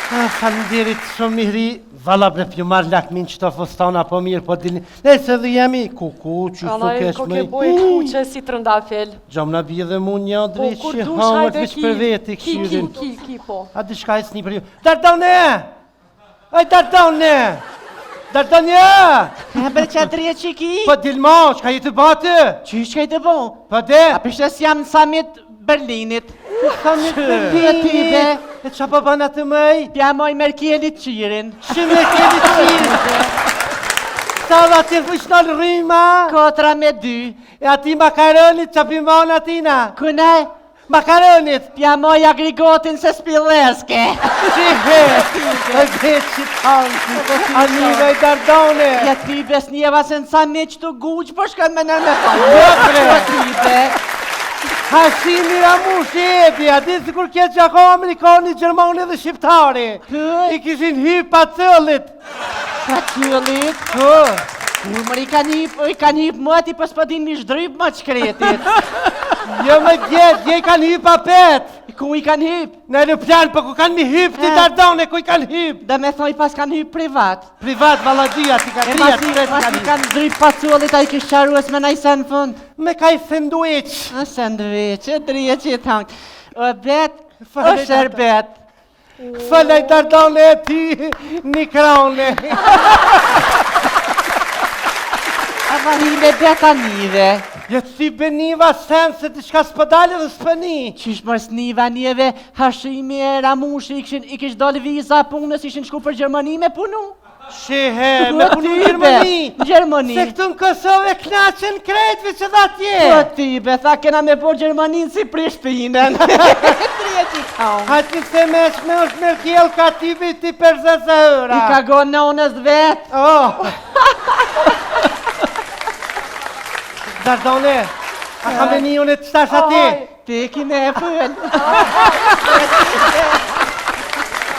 Faleminderit shumë mihri. Valla për pju marrë lakmin që të fustana po mirë po dilni. Nëse dhe jemi kuku që su kesh mëj. Ko ke boj kuqe si të rëndafel. Gjom në bje dhe mu një Po drejt kur që dush hangër hajde të për veti këshyrin. Ki po. A di shka e s'ni për ju. Dardone! Oj Dardone! Dardone! Për që drejt që ki? Po dilma, shka i të bate? Qysh ka i të bo? Po de? A pështës jam në samit Berlinit. Samit Berlinit. E qa po bana të mëj? Pja moj Merkelit qirin. Që Merkelit qirin? Sa dhe atë fëshnal rrima? 4-2. E ati makaronit që pimon atina? Kuna? Makaronit! Pja moj agrigotin se spilleske. Qihe! E dhe që tanë, anive i Dardone! Ja ty bes njeva se në samit që të guqë, po shkën me nërme Bre! Hashimi Ramushi ebi, a di si kur kje që ako Amerikani, Gjermani dhe Shqiptari. I kishin hyp pa cëllit. Pa cëllit? Kur mër i kanë hyp më ati për s'pëdin mi shdryp më qkretit. Jo me gjetë, je i kanë hyp pa pet. Ku i kanë hyp? Në aeroplan, për ku kanë mi hyp të Dardone, ku i kanë hyp. Dhe me thoi pas kanë hyp privat. Privat, valadia, ti ka trija, ti ka Pas i kanë shdryp pa cëllit, a i kishë qarues me najse në fund. Me ka i sandwich. A sandwich, e drije që i thangë. O bet, o sherbet. Falaj Dardone e ti, një krone. A varime beta nive. Jetë si beniva sen se të shka s'pëdali dhe s'pëni. Qish mërës niva njeve, Hashimi e Ramushi i kish dole viza punës, ishin shku për Gjermani me punu. Shehe, me punu në Gjermani. Gjermani. Se këtu në Kosovë knaqen krejtve që dha tje. Po tybe, tha kena me po Gjermanin si Prishtinën. Haqë se me shme është Merkel ka tibi ti për zëzëra. I ka gonë në onës vetë. Dardone, a ka me një unë të shtash ati? Ti ki me e fën.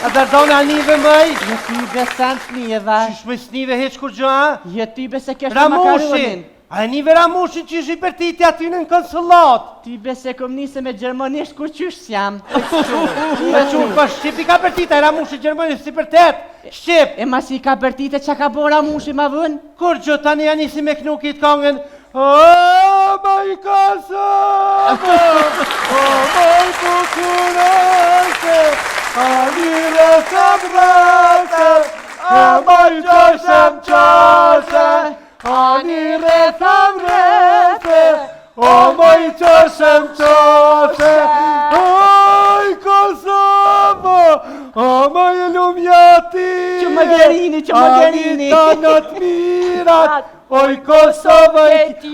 A Dardone a nive mëj? Je tybe sens njeva. Qish me s'nive heq kur gjo, a? Je tybe se kesh të Ramushin! makaronin. A e nive Ramushin që ish i përtiti aty në konsulat. Tybe se kom nise me gjermanisht kur qysh s'jam. Me qurë pa Shqip i ka përtita, e Ramushin Gjermanisht si përtet. Shqip! E mas i ka përtite që ka bo Ramushi ma vën? Kur gjo tani janë isi me knukit kongën. O, maj Kosovë, o, maj bukurese, a mire të brese, a maj qoshem qose, a mire të brese, o, maj qoshem qose, oj Kosovë, o, maj lumjati, Që më gerini. Ani tanat mirat, oj Kosovë,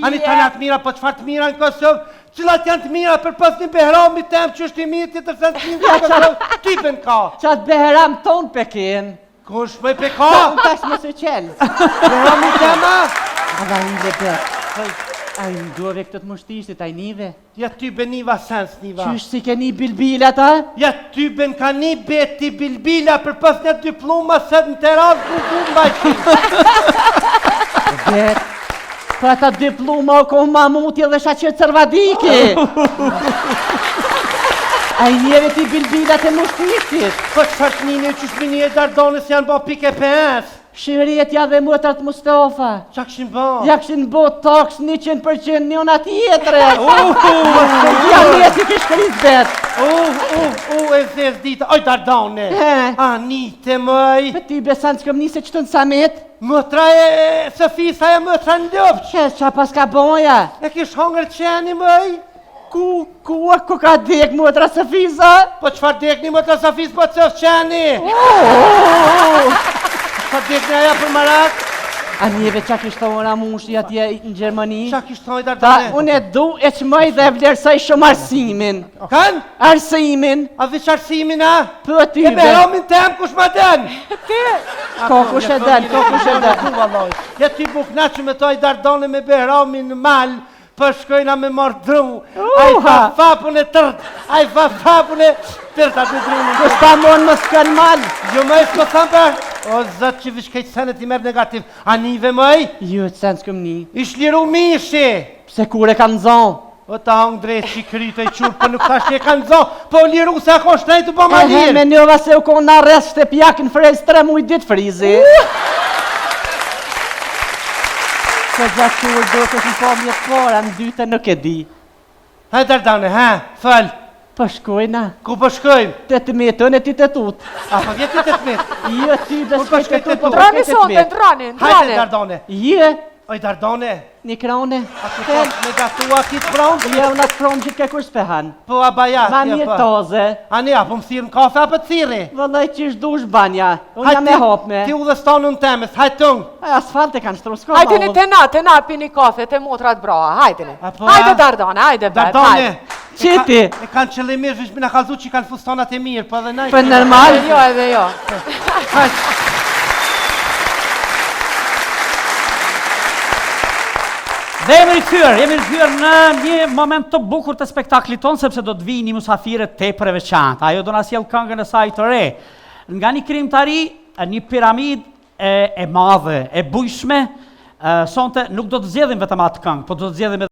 ani tanat mira, po qëfar të mira në Kosovë? Cilat janë të mira për pas një Behrami tem që është i mirë tjetër se të mirë në Kosovë, typen ka. Qatë Behram ton pekin. Kush me pe ka? Unë tash më së qelë. Behrami tema? A da i dhe bet. A i ndove këtë të mushtishtit, a i nive. Ja tyben niva sens niva. Qysh si ke një bilbila ta? Ja tyben ka një beti bilbila për pas një diploma se në teras ku mbajqin. Bet. Për ata diploma o kohë mamutje dhe shaqet Cërvadiki. A i njeve ti bilbilat e mushtishtit. Po qëfar të njënë që shmi një e Dardonës janë bo pike PS. Shirjetja dhe mëtrat Mustafa. Qa këshin bo? Ja këshin bo toks 100% njona tjetre. Ja njeti kish kris bet. E zez dita. Oj Dardone. Anite mëj. Për ty besan që këm njëse që të në samit. Mëtra e Sofisa e mëtra në lëpë. Qes qa pas ka boja. E kish hongër qeni mëj? Ku ka dek mëtra Sofisa? Po qëfar dek një mëtra Sofis po qëf qeni? Qa dek një aja për marak? A njeve qa kishtë thonë Ramushi atje në Gjermani? Qa kishtë thonj Ta Dardone? unë e du e qmoj dhe vlerësaj shumë arsimin. Kan? Arsimin? A vish arsimin a? Për E tyve. Behramin tem kush ma den? Kokush e den. Ja ty bukna që me toj Dardone me Behramin në mal, për shkojna me marrë dru. A i fa fapun e tërt, a i fa fapun e tërt atë drunin. Kështë ta mon më s'kan mal. Jo më e s'ko thamë për, o zëtë që vish kejtë senet i merë negativ. A nive mëj? Jo, të sen s'këm një. Ish liru mishi. Pse kur e kam zonë? O ta hong drejt që i kryte i qurë, për nuk thash që e kanë zo, po liru se ako shtrejt të po ma Me lirë. njova se u konë në arrest të pjakën frez 3 mujt ditë frizi. Se gjatë që u do të po mjetë fora, në dyte nuk e di. Hajde Dardane, ha, fal, Po shkojna, ku po shkojmë? 18 tonë e ti të tut. A, po vjetë të të mitë. Jo, ti dhe Kur po shkoj të shkoj tut, po te tu? Ndrani shkoj të sonte, tmet. ndrani, Hajde ndrani. Dardane. Je, Oj Dardane, një krone. a ku të me gatua kitë pronë? Ja, unë atë kronë që ke kur s'pehan. Po a baja, Ma ja, mirë po. toze. Ani, a po më thirë në kafe, a po të thiri? Vëllaj që ishtë dush banja. Unë jam e hopme. Ti u dhe stonë në temës, hajtë tëngë. Asfalte kanë shtru, s'ko Hajdeni te na, pini kafe, te motrat braha, hajdeni. Apo, Hajde a? Dardane, hajde beb, Dardane, hajde. Qiti? e kanë qëllimisht, vish mina kalzu që i kanë fustonat e mirë, po edhe najtë. Për normal? Jo edhe jo. Hajtë. Dhe jemi rikthyer në një moment të bukur të spektaklit tonë, sepse do të vijnë një mysafire tepër e veçantë. Ajo do na sjell këngën e saj të re. Nga një krimtari, një piramidë e madhe, e bujshme, sonte nuk do të zgjedhim vetëm atë këngë, po do të zgjedhim